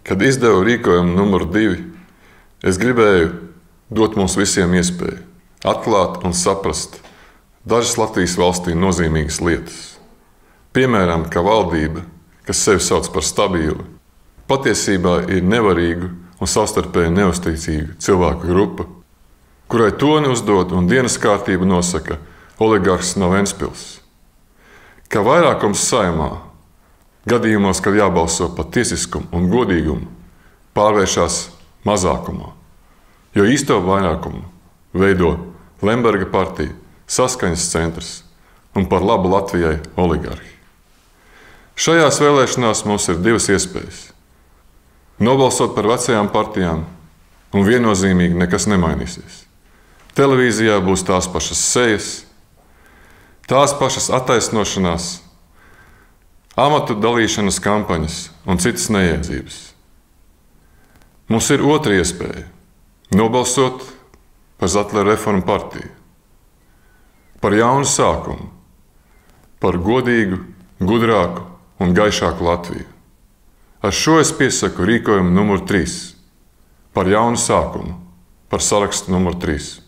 Kad izdevu rīkojumu numur 2, es gribēju dot mums visiem iespēju atklāt un saprast dažas Latvijas valstī nozīmīgas lietas. Piemēram, ka valdība, kas sevi sauc par stabilu, patiesībā ir nevarīgu un savstarpēji neusticīgu cilvēku grupa, kurai toni uzdod un dienas kārtību nosaka oligarhs no Ventspils. Ka vairākums Saeimā, gadījumos, kad jābalso par tiesiskumu un godīgumu, pārvēršas mazākumā, jo īsto vairākumu veido Lemberga partija, Saskaņas centrs un par labu Latvijai oligarhi. Šajās vēlēšanās mums ir divas iespējas – nobalsot par vecajām partijām, un viennozīmīgi nekas nemainīsies. Televīzijā būs tās pašas sejas, tās pašas attaisnošanās, amatu dalīšanas kampaņas un citas neiedzības. Mums ir otra iespēja – nobalsot par Zetlera reformu partiju, par jaunu sākumu, par godīgu, gudrāku un gaišāku Latviju. Ar šo es piesaku rīkojumu numur 3, par jaunu sākumu, par sarakstu numur 3.